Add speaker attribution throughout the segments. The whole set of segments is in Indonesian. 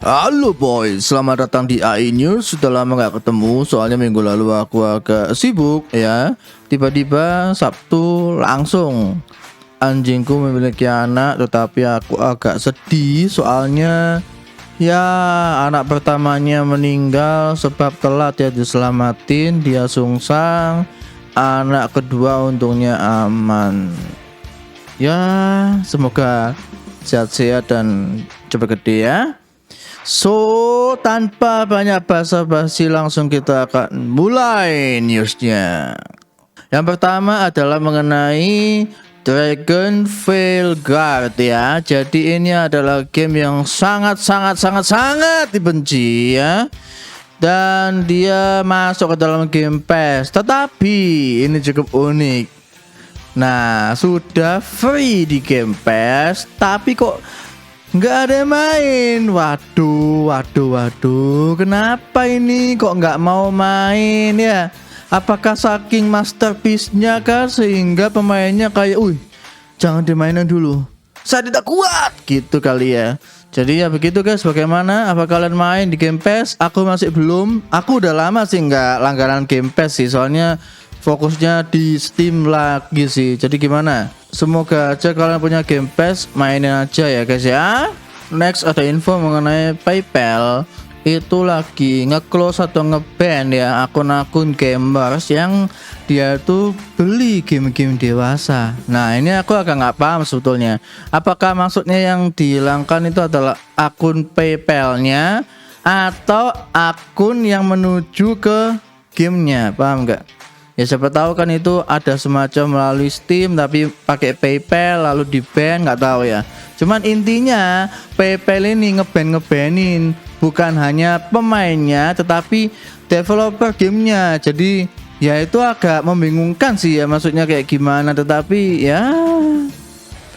Speaker 1: Halo boy, selamat datang di AI News. Sudah lama gak ketemu, soalnya minggu lalu aku agak sibuk ya. Tiba-tiba Sabtu langsung anjingku memiliki anak, tetapi aku agak sedih soalnya ya anak pertamanya meninggal sebab telat ya diselamatin, dia sungsang. Anak kedua untungnya aman. Ya, semoga sehat-sehat dan cepat gede ya. So, tanpa banyak basa-basi langsung kita akan mulai newsnya. Yang pertama adalah mengenai Dragon Veil Guard ya. Jadi ini adalah game yang sangat dibenci ya. Dan dia masuk ke dalam Game Pass. Tetapi ini cukup unik. Nah, sudah free di Game Pass, tapi kok nggak ada yang main. Waduh. Kenapa ini kok nggak mau main ya? Apakah saking masterpiece-nya kah sehingga pemainnya kayak, jangan dimainin dulu, saya tidak kuat gitu kali ya. Jadi ya begitu guys, bagaimana? Apa kalian main di Game Pass? Aku masih belum. Aku udah lama sih nggak langganan Game Pass sih, soalnya fokusnya di Steam lagi sih. Jadi gimana? Semoga aja kalian punya Game Pass, mainin aja ya guys ya. Next ada info mengenai PayPal. Itu lagi nge-close atau nge-ban ya akun-akun gamers yang dia tuh beli game-game dewasa. Nah ini aku agak nggak paham sebetulnya. Apakah maksudnya yang dihilangkan itu adalah akun PayPal-nya atau akun yang menuju ke gamenya? Paham nggak? Ya siapa tahu kan itu ada semacam melalui Steam tapi pakai PayPal lalu di-ban, nggak tahu ya. Cuman intinya PayPal ini ngebanin bukan hanya pemainnya tetapi developer gamenya. Jadi ya itu agak membingungkan sih ya, maksudnya kayak gimana. Tetapi ya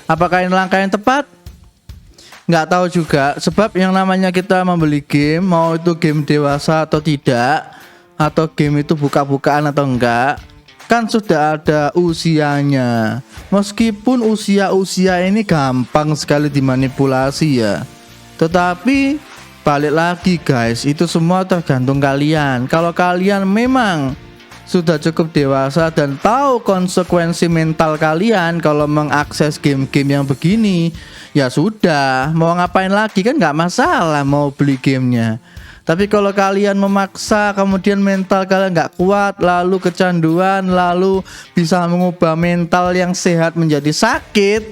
Speaker 1: apakah ini langkah yang tepat? Nggak tahu juga, sebab yang namanya kita membeli game, mau itu game dewasa atau tidak, atau game itu buka-bukaan atau enggak, kan sudah ada usianya. Meskipun usia ini gampang sekali dimanipulasi ya, tetapi balik lagi guys, itu semua tergantung kalian. Kalau kalian memang sudah cukup dewasa dan tahu konsekuensi mental kalian kalau mengakses game-game yang begini, ya sudah, mau ngapain lagi kan nggak masalah mau beli gamenya. Tapi kalau kalian memaksa, kemudian mental kalian nggak kuat, lalu kecanduan, lalu bisa mengubah mental yang sehat menjadi sakit,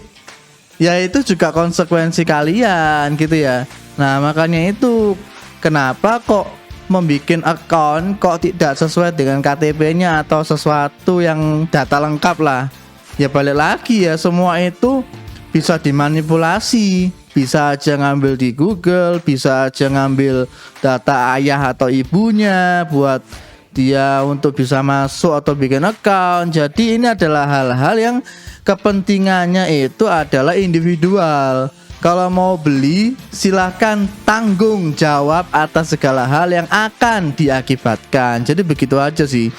Speaker 1: ya itu juga konsekuensi kalian gitu ya. Nah makanya itu kenapa kok membuat account kok tidak sesuai dengan KTP-nya atau sesuatu yang data lengkap lah. Ya balik lagi ya, semua itu bisa dimanipulasi. Bisa aja ngambil di Google, bisa aja ngambil data ayah atau ibunya buat dia untuk bisa masuk atau bikin account. Jadi ini adalah hal-hal yang kepentingannya itu adalah individual. Kalau mau beli silahkan tanggung jawab atas segala hal yang akan diakibatkan. Jadi begitu aja sih.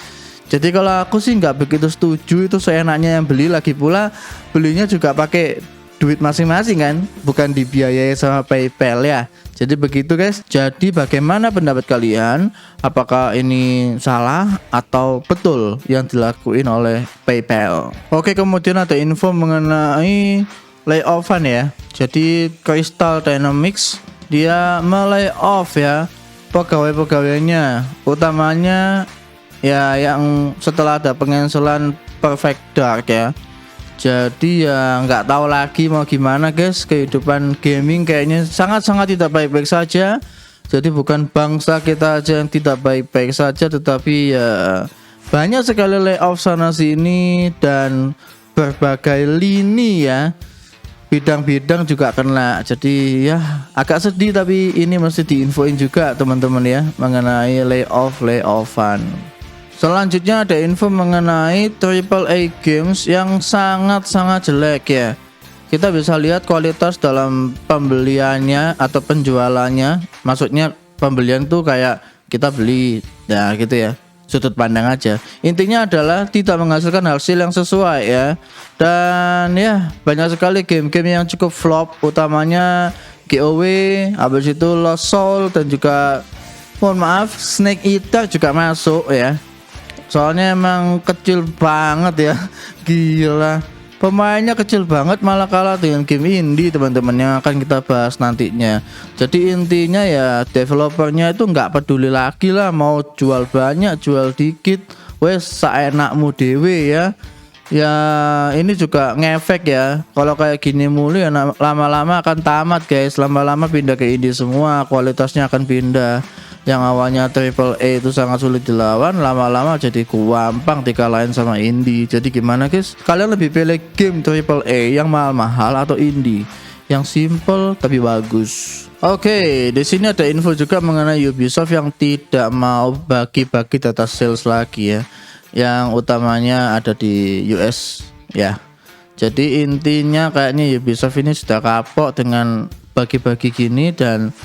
Speaker 1: Jadi kalau aku sih nggak begitu setuju itu seenaknya yang beli, lagi pula belinya juga pakai duit masing-masing kan, bukan dibiayai sama PayPal ya. Jadi begitu guys. Jadi bagaimana pendapat kalian? Apakah ini salah atau betul yang dilakuin oleh PayPal? Oke, kemudian ada info mengenai layoffan ya. Jadi Crystal Dynamics dia melay-off ya pegawai-pegawainya, utamanya ya yang setelah ada pencancelan Perfect Dark ya. Jadi ya nggak tahu lagi mau gimana guys, kehidupan gaming kayaknya sangat tidak baik-baik saja. Jadi bukan bangsa kita aja yang tidak baik-baik saja, tetapi ya banyak sekali layoff sana sini dan berbagai lini ya, bidang-bidang juga kena. Jadi ya agak sedih, tapi ini mesti diinfoin juga teman-teman ya mengenai layoffan. Selanjutnya ada info mengenai AAA games yang sangat jelek ya. Kita bisa lihat kualitas dalam pembeliannya atau penjualannya. Maksudnya pembelian tuh kayak kita beli ya gitu ya, sudut pandang aja. Intinya adalah tidak menghasilkan hasil yang sesuai ya. Dan ya banyak sekali game-game yang cukup flop, utamanya GOW, habis itu Lost Soul, dan juga mohon maaf Snake Eater juga masuk ya. Soalnya emang kecil banget ya. Gila, pemainnya kecil banget, malah kalah dengan game indie teman-teman yang akan kita bahas nantinya. Jadi intinya ya developernya itu nggak peduli lagi lah mau jual banyak jual dikit, wes seenakmu dewe ya. Ya ini juga ngefek ya. Kalau kayak gini mulu ya lama-lama akan tamat guys. Lama-lama pindah ke indie semua, kualitasnya akan pindah. Yang awalnya triple A itu sangat sulit dilawan, lama-lama jadi gampang dikalahin sama indie. Jadi gimana guys? Kalian lebih pilih game triple A yang mahal-mahal atau indie yang simple tapi bagus? Oke, di sini ada info juga mengenai Ubisoft yang tidak mau bagi-bagi data sales lagi ya. Yang utamanya ada di US ya. Jadi intinya kayaknya Ubisoft ini sudah kapok dengan bagi-bagi gini dan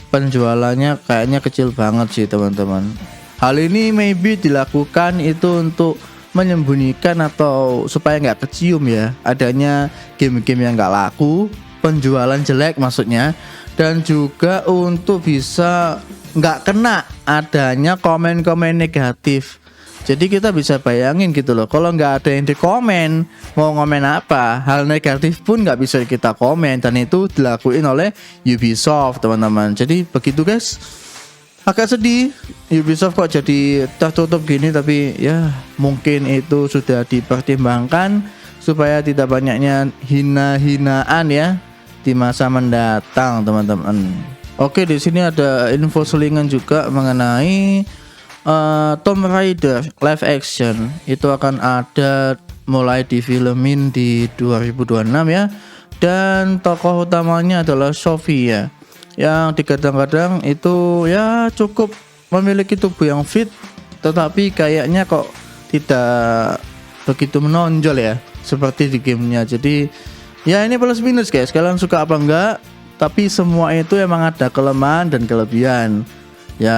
Speaker 1: penjualannya kayaknya kecil banget sih teman-teman. Hal ini maybe dilakukan itu untuk menyembunyikan atau supaya nggak kecium ya adanya game-game yang nggak laku, penjualan jelek maksudnya, dan juga untuk bisa nggak kena adanya komen-komen negatif. Jadi kita bisa bayangin gitu loh, kalau nggak ada yang di komen, mau ngomen apa, hal negatif pun nggak bisa kita komen, dan itu dilakuin oleh Ubisoft teman-teman. Jadi begitu guys, agak sedih Ubisoft kok jadi tertutup gini, tapi ya mungkin itu sudah dipertimbangkan supaya tidak banyaknya hina-hinaan ya di masa mendatang teman-teman. Oke, di sini ada info selingan juga mengenai Tomb Raider live action itu akan ada mulai difilmin di 2026 ya, dan tokoh utamanya adalah Sofia yang digadang-gadang itu ya cukup memiliki tubuh yang fit, tetapi kayaknya kok tidak begitu menonjol ya seperti di gamenya. Jadi ya ini plus minus guys, kalian suka apa enggak, tapi semua itu emang ada kelemahan dan kelebihan. Ya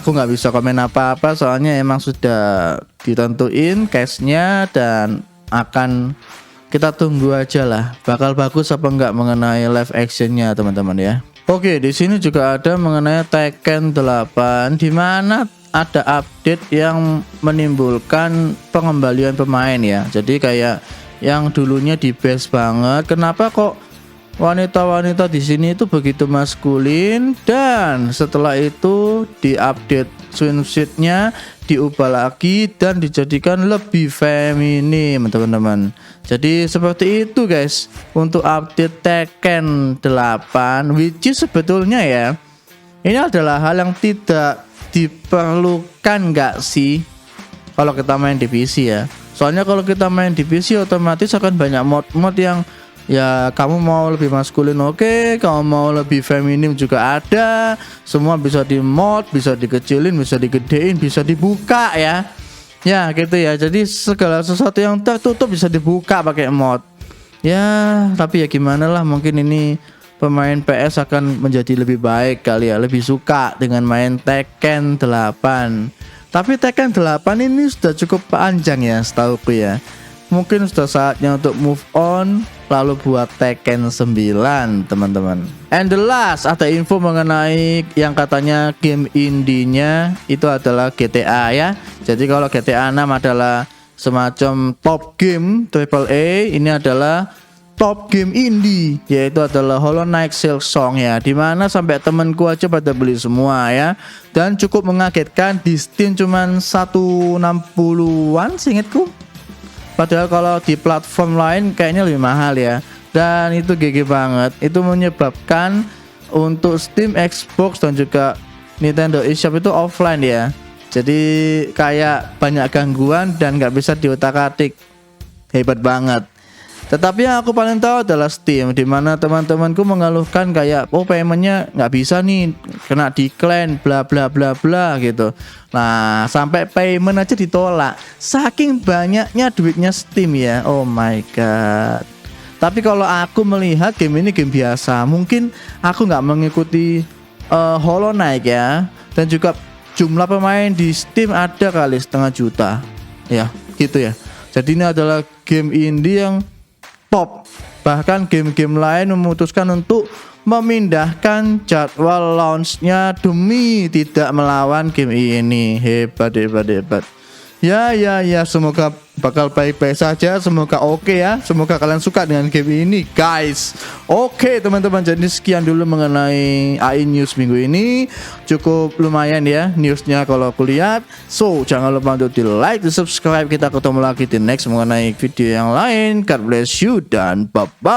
Speaker 1: aku nggak bisa komen apa-apa soalnya emang sudah ditentuin case-nya, dan akan kita tunggu aja lah bakal bagus apa enggak mengenai live actionnya teman-teman ya. Oke, di sini juga ada mengenai Tekken 8 di mana ada update yang menimbulkan pengembalian pemain ya. Jadi kayak yang dulunya di base banget, kenapa kok wanita-wanita di sini itu begitu maskulin, dan setelah itu di-update swimsuitnya, diubah lagi dan dijadikan lebih feminim teman-teman. Jadi seperti itu guys untuk update Tekken 8, which is sebetulnya ya ini adalah hal yang tidak diperlukan nggak sih kalau kita main di PC ya. Soalnya kalau kita main di PC otomatis akan banyak mod-mod yang ya kamu mau lebih maskulin oke, kamu mau lebih feminim juga ada, semua bisa di mod, bisa dikecilin, bisa digedein, bisa dibuka ya. Ya gitu ya, jadi segala sesuatu yang tertutup bisa dibuka pakai mod. Ya tapi ya gimana lah, mungkin ini pemain PS akan menjadi lebih baik kali ya, lebih suka dengan main Tekken 8. Tapi Tekken 8 ini sudah cukup panjang ya setauku ya. Mungkin sudah saatnya untuk move on, lalu buat Tekken 9 teman-teman. And the last, ada info mengenai yang katanya game indinya itu adalah GTA ya. Jadi kalau GTA 6 adalah semacam top game AAA, ini adalah top game indie, yaitu adalah Hollow Knight Silksong ya, dimana sampai temenku aja pada beli semua ya. Dan cukup mengagetkan, di Steam cuman 160-an seingetku. Padahal kalau di platform lain kayaknya lebih mahal ya. Dan itu GG banget. Itu menyebabkan untuk Steam, Xbox dan juga Nintendo eShop itu offline ya. Jadi kayak banyak gangguan dan nggak bisa diutak-atik. Hebat banget. Tetapi yang aku paling tahu adalah Steam, dimana teman-temanku mengeluhkan kayak paymentnya nggak bisa nih, kena decline bla bla bla bla gitu. Nah sampai payment aja ditolak, saking banyaknya duitnya Steam ya. Oh my god. Tapi kalau aku melihat game ini game biasa, mungkin aku nggak mengikuti Hollow Knight ya, dan juga jumlah pemain di Steam ada kali 1,5 juta ya gitu ya. Jadi ini adalah game indie yang top. Bahkan game-game lain memutuskan untuk memindahkan jadwal launchnya demi tidak melawan game ini. Hebat. Ya, semoga bakal baik-baik saja, semoga oke ya, semoga kalian suka dengan game ini guys. Oke teman-teman, jadi sekian dulu mengenai AI News minggu ini. Cukup lumayan ya newsnya kalau aku lihat. So jangan lupa untuk di like, di subscribe. Kita ketemu lagi di next mengenai video yang lain. God bless you dan bye bye.